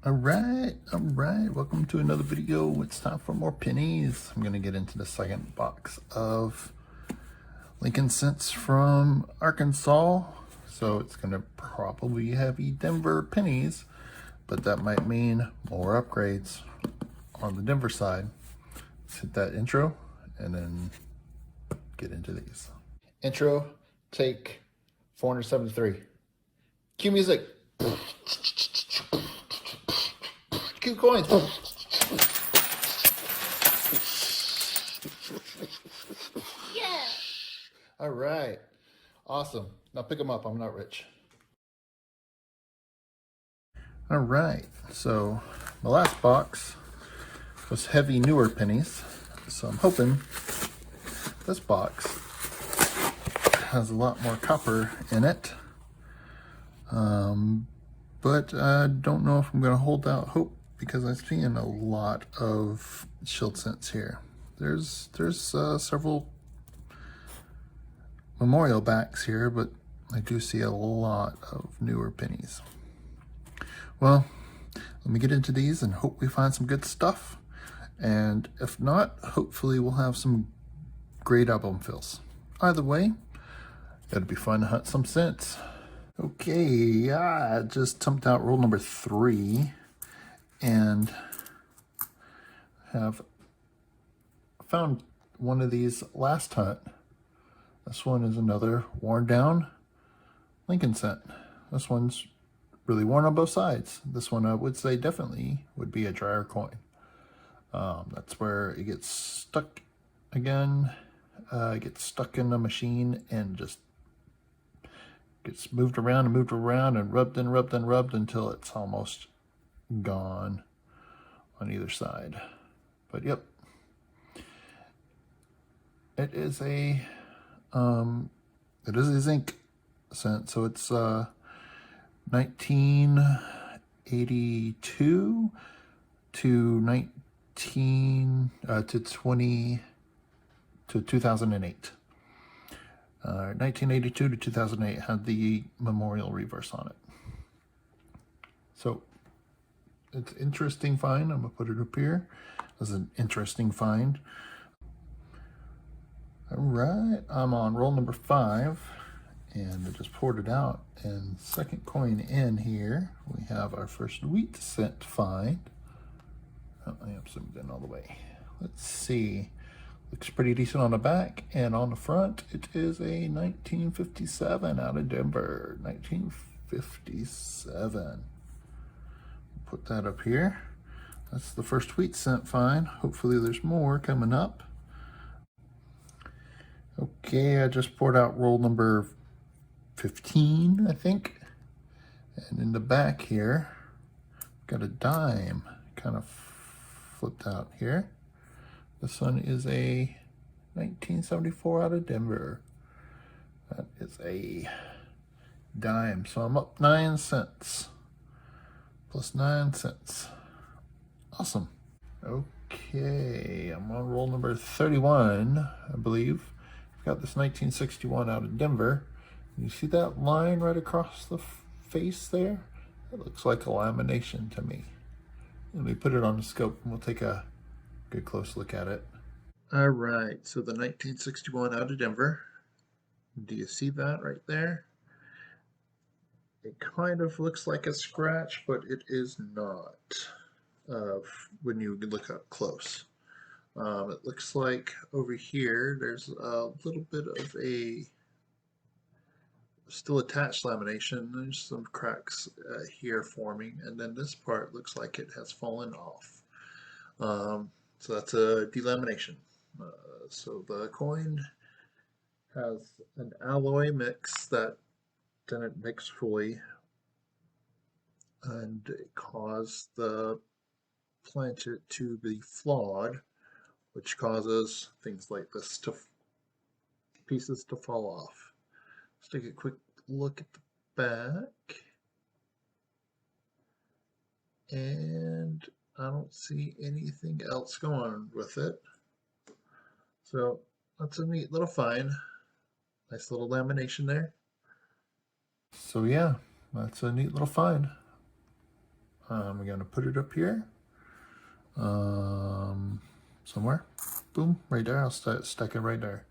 All right, welcome to another video. It's time for more pennies. I'm gonna get into the second box of Lincoln cents from Arkansas. So it's gonna probably have Denver pennies, but that might mean more upgrades on the Denver side. Let's hit that intro and then get into these. Intro, take 473. Cue music. Cue coins. Yeah. All right. Awesome. Now pick them up. I'm not rich. All right. So my last box was heavy newer pennies. So I'm hoping this box has a lot more copper in it. But I don't know if I'm going to hold out hope because I'm seeing a lot of shield cents here. There's several memorial backs here, but I do see a lot of newer pennies. Well, let me get into these and hope we find some good stuff. And if not, hopefully we'll have some great album fills. Either way, it'll be fun to hunt some cents. Okay, I just tumped out roll number 3 and have found one of these last hunt. This one is another worn down Lincoln cent. This one's really worn on both sides. This one I would say definitely would be a dryer coin. That's where it gets stuck again. It gets stuck in the machine and just gets moved around and rubbed until it's almost gone on either side. But yep, it is a zinc cent, so it's 1982 to 2008. 1982 to 2008 had the memorial reverse on it. So it's interesting find. I'm gonna put it up here as an interesting find. All right, I'm on roll number 5 and I just poured it out. And second coin in here, we have our first wheat cent find. Oh, I am zoomed in all the way. Let's see. Looks pretty decent on the back, and on the front, it is a 1957 out of Denver. 1957. Put that up here. That's the first wheat cent find. Hopefully there's more coming up. Okay, I just poured out roll number 15, I think. And in the back here, got a dime kind of flipped out here. This one is a 1974 out of Denver. That is a dime. So I'm up 9 cents. Plus 9 cents. Awesome. Okay, I'm on roll number 31, I believe. I've got this 1961 out of Denver. You see that line right across the face there? It looks like a lamination to me. Let me put it on the scope and we'll take a good close look at it. All right, so the 1961 out of Denver. Do you see that right there? It kind of looks like a scratch, but it is not when you look up close. It looks like over here there's a little bit of a still attached lamination. There's some cracks here forming, and then this part looks like it has fallen off. So that's a delamination. So the coin has an alloy mix that didn't mix fully, and it caused the planchet to be flawed, which causes things like this pieces to fall off. Let's take a quick look at the back, and I don't see anything else going on with it. So that's a neat little find. Nice little lamination there. So yeah, that's a neat little find. We're gonna put it up here. Somewhere. Boom, right there. I'll stack it right there.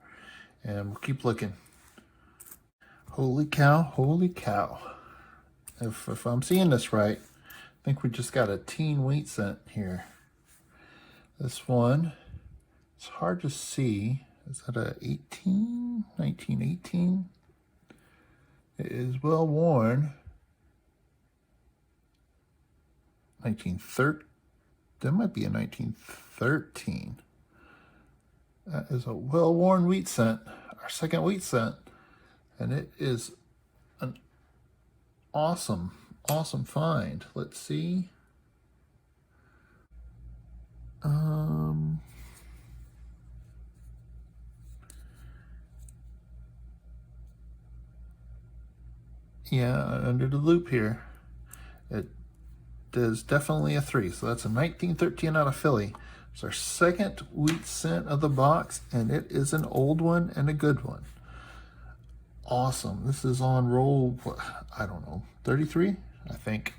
And we'll keep looking. Holy cow, holy cow. If I'm seeing this right, I think we just got a teen wheat cent here. This one, it's hard to see. Is that a 18? 1918? It is well worn. 1913. That might be a 1913. That is a well-worn wheat cent, our second wheat cent. And it is an awesome, awesome find. Let's see. Yeah, under the loop here. It is definitely a 3. So that's a 1913 out of Philly. It's our second wheat cent of the box, and it is an old one and a good one. Awesome. This is on roll, I don't know, 33, I think.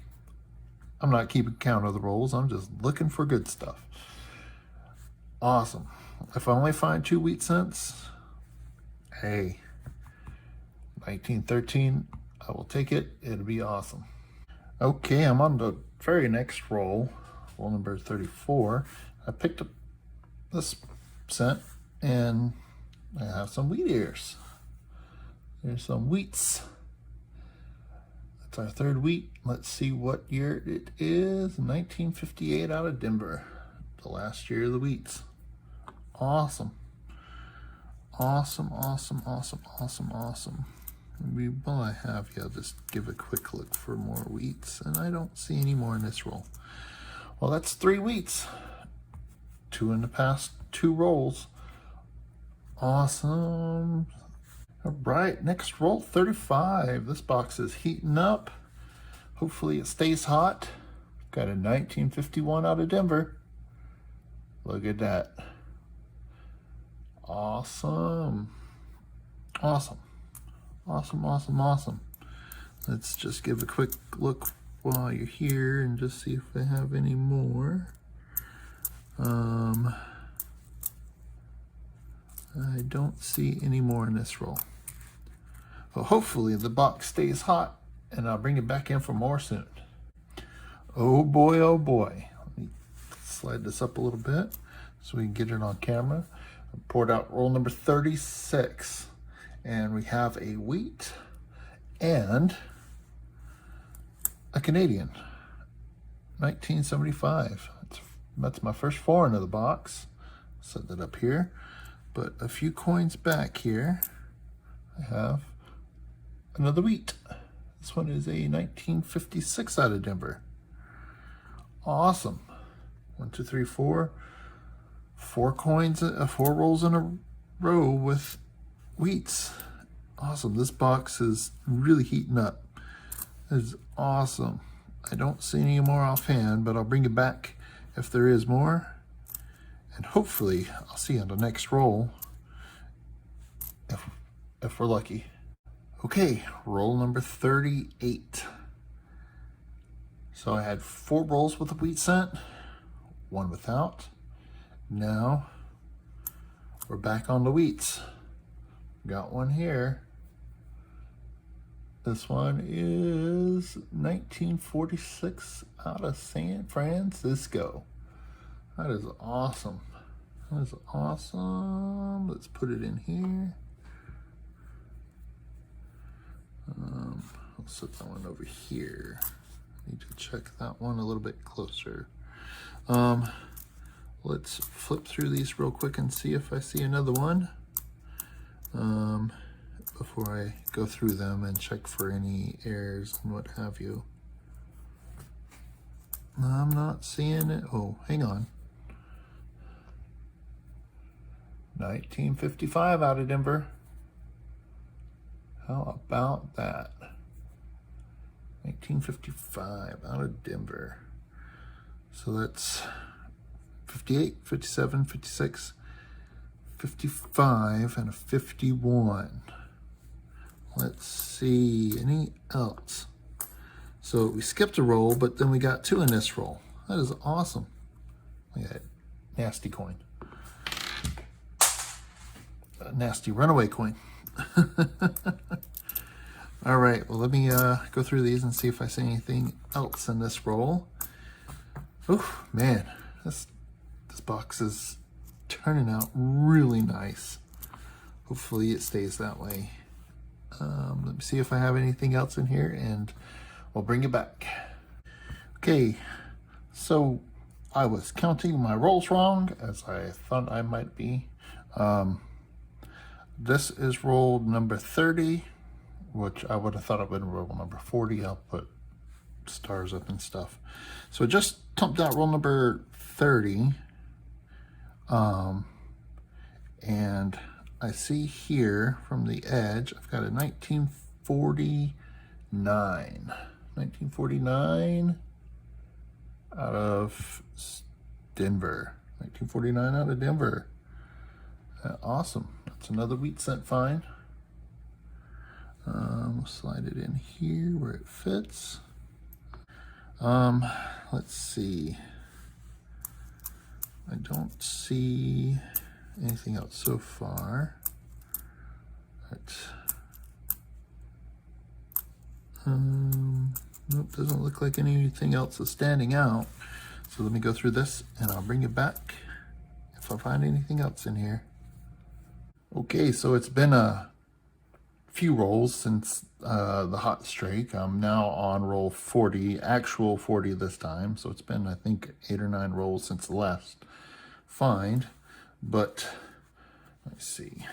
I'm not keeping count of the rolls. I'm just looking for good stuff. Awesome. If I only find 2 wheat cents, hey, 1913, I will take it. It'll be awesome. Okay, I'm on the very next roll, roll number 34. I picked up this cent, and I have some wheat ears. There's some wheats. That's our third wheat. Let's see what year it is. 1958 out of Denver. The last year of the wheats. Awesome. Awesome, awesome, awesome, awesome, awesome. Maybe while I have you, I'll just give a quick look for more wheats, and I don't see any more in this roll. Well, that's 3 wheats. 2 in the past 2 rolls. Awesome. All right, next roll, 35. This box is heating up. Hopefully it stays hot. Got a 1951 out of Denver. Look at that. Awesome. Awesome. Awesome, awesome, awesome. Let's just give a quick look while you're here and just see if I have any more. I don't see any more in this roll. Well, hopefully the box stays hot and I'll bring it back in for more soon. Oh boy, oh boy. Let me slide this up a little bit so we can get it on camera. I poured out roll number 36. And we have a wheat and a Canadian, 1975. That's my first foreign of the box. Set that up here. But a few coins back here, I have another wheat. This one is a 1956 out of Denver. Awesome. 1, 2, 3, 4. 4 coins, 4 rolls in a row with wheats. Awesome. This box is really heating up. It's awesome. I don't see any more offhand, but I'll bring it back if there is more. And hopefully I'll see on the next roll if we're lucky. Okay, roll number 38. So I had 4 rolls with a wheat cent, 1 without. Now we're back on the wheats. Got one here. This one is 1946 out of San Francisco. That is awesome. That is awesome. Let's put it in here. I'll set that one over here. I need to check that one a little bit closer. Let's flip through these real quick and see if I see another one. Before I go through them and check for any errors and what have you. I'm not seeing it. Oh, hang on. 1955 out of Denver. How about that? 1955 out of Denver. So that's 58, 57, 56, 55, and a 51. Let's see, any else? So we skipped a roll, but then we got 2 in this roll. That is awesome. Look at that nasty coin. A nasty runaway coin. All right, well, let me go through these and see if I see anything else in this roll. Oh, man, this box is turning out really nice. Hopefully it stays that way. Let me see if I have anything else in here, and we'll bring it back. Okay, so I was counting my rolls wrong, as I thought I might be. This is roll number 30, which I would have thought it would have been roll number 40. I'll put stars up and stuff. So just thumped out roll number 30. And I see here from the edge, I've got a 1949 out of Denver. 1949 out of Denver. Awesome. That's another wheat cent find. We'll slide it in here where it fits. Let's see. I don't see anything else so far. Nope, doesn't look like anything else is standing out. So let me go through this and I'll bring it back if I find anything else in here. Okay, so it's been a few rolls since the hot streak. I'm now on roll 40, actual 40 this time. So it's been, I think, 8 or 9 rolls since the last find. But let's see,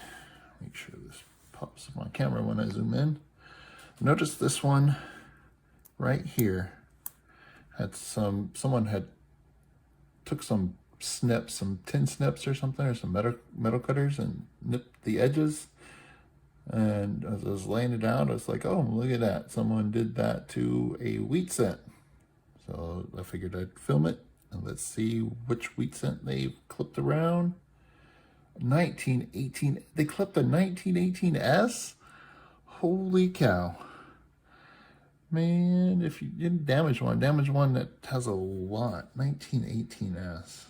make sure this pops up on camera when I zoom in. Notice this one right here had someone had took some snips, some tin snips or something, or some metal cutters, and nipped the edges. And as I was laying it out, I was like, oh, look at that. Someone did that to a wheat cent. So I figured I'd film it and let's see which wheat cent they clipped around. 1918, they clipped a 1918S? Holy cow. Man, if you didn't damage one that has a lot. 1918S.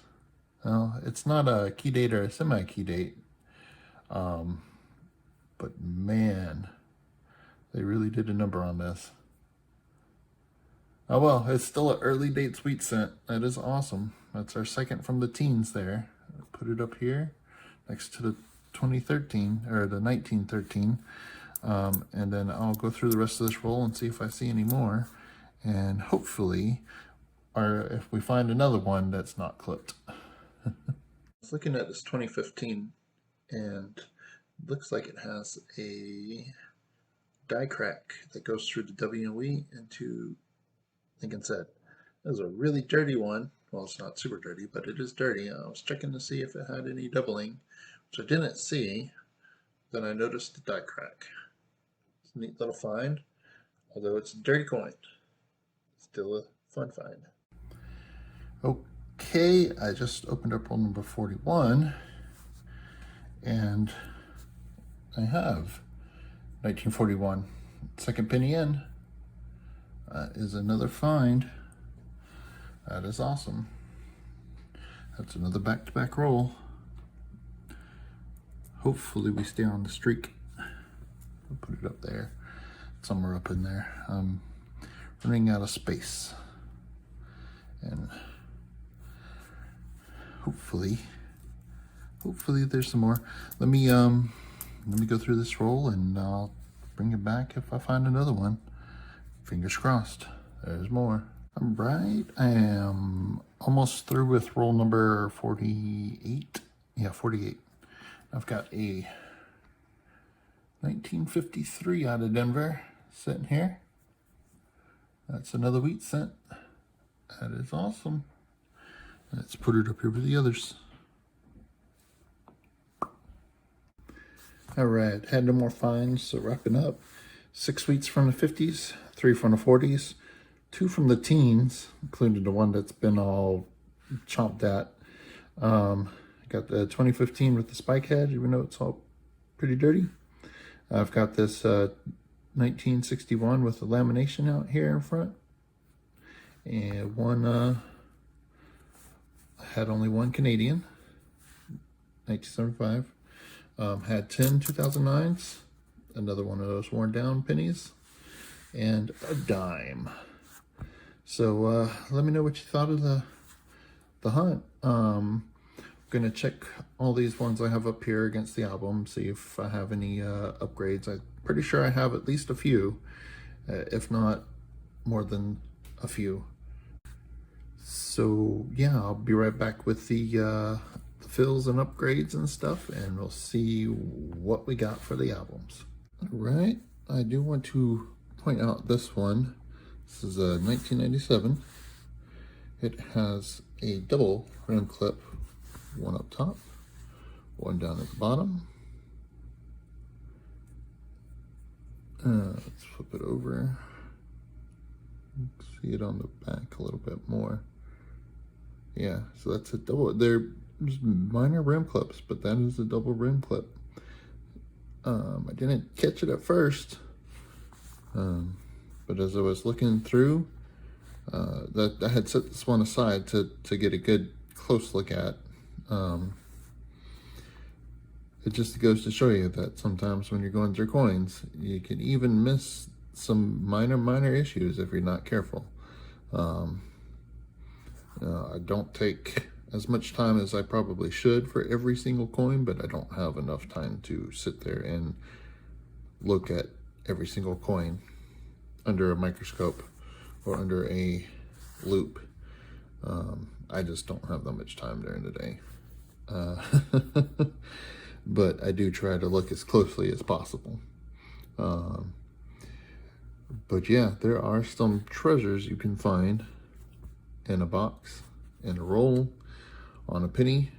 Well, it's not a key date or a semi-key date. But man, they really did a number on this. Oh well, it's still an early date sweet cent. That is awesome. That's our second from the teens there. Put it up here next to the 2013 or the 1913. And then I'll go through the rest of this roll and see if I see any more. And hopefully, or if we find another one that's not clipped. I was looking at this 2015 and looks like it has a die crack that goes through the W and W into Lincoln Said. That was a really dirty one. Well, it's not super dirty, but it is dirty. I was checking to see if it had any doubling, which I didn't see. Then I noticed the die crack. It's a neat little find, although it's a dirty coin. Still a fun find. Okay, I just opened up roll number 41, and I have 1941. Second penny in. That is another find. That is awesome. That's another back-to-back roll. Hopefully we stay on the streak. I'll put it up there, somewhere up in there. I'm running out of space, and hopefully there's some more. Let me go through this roll and I'll bring it back if I find another one. Fingers crossed. There's more. All right, I am almost through with roll number 48. Yeah, 48. I've got a 1953 out of Denver sitting here. That's another wheat cent. That is awesome. Let's put it up here with the others. All right, had no more finds, so wrapping up. 6 wheats from the 50s, 3 from the 40s, 2 from the teens, including the one that's been all chomped at. Got the 2015 with the spike head, even though it's all pretty dirty. I've got this 1961 with the lamination out here in front. And one had only one Canadian, 1975. Had 10 2009s, another one of those worn down pennies, and a dime. So let me know what you thought of the hunt. I'm gonna check all these ones I have up here against the album, see if I have any upgrades. I'm pretty sure I have at least a few, if not more than a few. So yeah, I'll be right back with the fills and upgrades and stuff, and we'll see what we got for the albums. All right, I do want to point out this one. This is a 1997. It has a double rim clip, one up top, one down at the bottom. Let's flip it over. See it on the back a little bit more. Yeah, so that's a double. There's minor rim clips, but that is a double rim clip. I didn't catch it at first, but as I was looking through, that I had set this one aside to get a good close look at. It just goes to show you that sometimes when you're going through coins, you can even miss some minor issues if you're not careful. I don't take as much time as I probably should for every single coin, but I don't have enough time to sit there and look at every single coin under a microscope or under a loop. I just don't have that much time during the day. But I do try to look as closely as possible. But yeah, there are some treasures you can find in a box, in a roll, on a penny,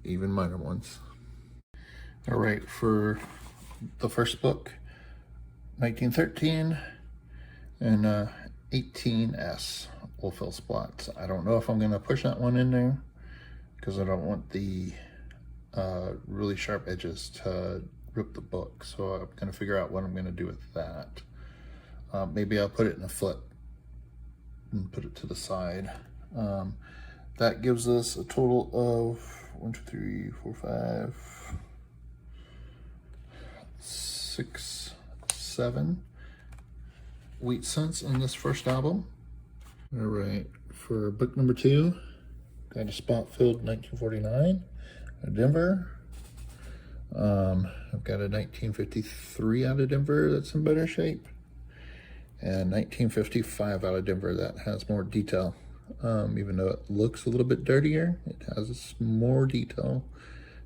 even minor ones. All right, for the first book, 1913 and 18S will fill spots. I don't know if I'm going to push that one in there because I don't want the really sharp edges to rip the book. So I'm going to figure out what I'm going to do with that. Maybe I'll put it in a flip and put it to the side. That gives us a total of 1, 2, 3, 4, 5, 6, 7 wheat cents in this first album. All right, for book number 2, got a spot filled 1949, out of Denver. I've got a 1953 out of Denver that's in better shape, and 1955 out of Denver that has more detail. Even though it looks a little bit dirtier, it has more detail,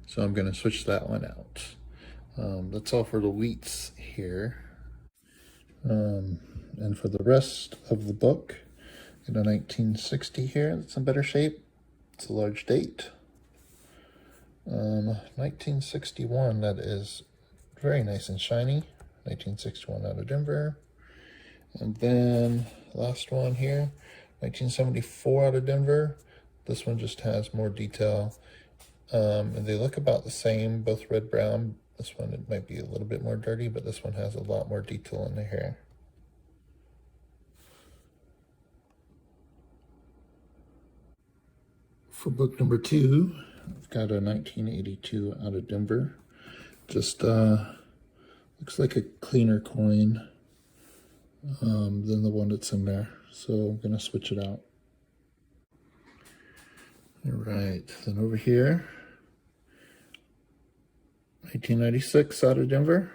so I'm going to switch that one out. That's all for the wheats here. And for the rest of the book, got a 1960 here that's in better shape. It's a large date. 1961, that is very nice and shiny. 1961 out of Denver. And then last one here, 1974 out of Denver. This one just has more detail. And they look about the same, both red brown. This one, it might be a little bit more dirty, but this one has a lot more detail in the hair. For book number 2, I've got a 1982 out of Denver. Just looks like a cleaner coin than the one that's in there. So I'm going to switch it out. All right, then over here, 1996 out of Denver.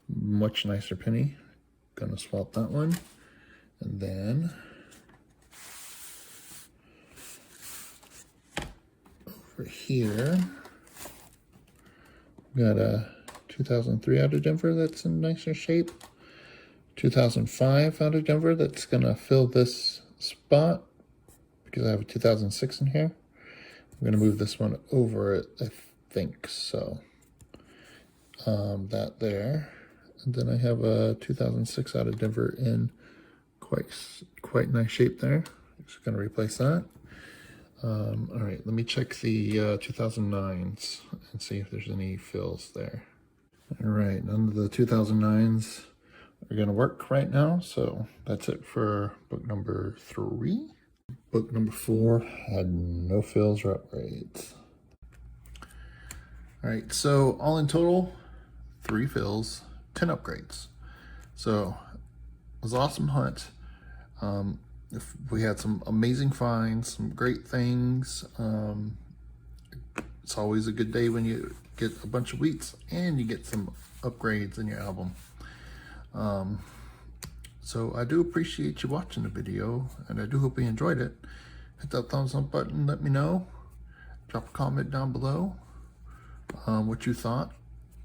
Much nicer penny. Gonna swap that one. And then over here, got a 2003 out of Denver that's in nicer shape. 2005 out of Denver that's gonna fill this spot because I have a 2006 in here. I'm gonna move this one over it, I think so. That there. And then I have a 2006 out of Denver in quite nice shape there. Just gonna replace that. All right, let me check the 2009s and see if there's any fills there. All right, none of the 2009s are going to work right now. So that's it for book number 3. Book number 4 had no fails or upgrades. All right, so all in total, 3 fills, 10 upgrades. So it was an awesome hunt. If we had some amazing finds, some great things. It's always a good day when you get a bunch of wheats and you get some upgrades in your album. So I do appreciate you watching the video, and I do hope you enjoyed it. Hit that thumbs up button, let me know. Drop a comment down below what you thought.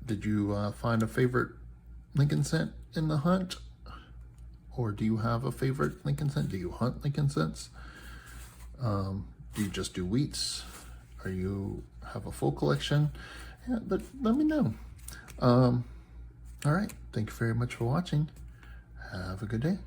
Did you find a favorite Lincoln cent in the hunt? Or do you have a favorite Lincoln cent? Do you hunt Lincoln cents? Do you just do wheats? Or you have a full collection? Yeah, but let me know. All right, thank you very much for watching. Have a good day.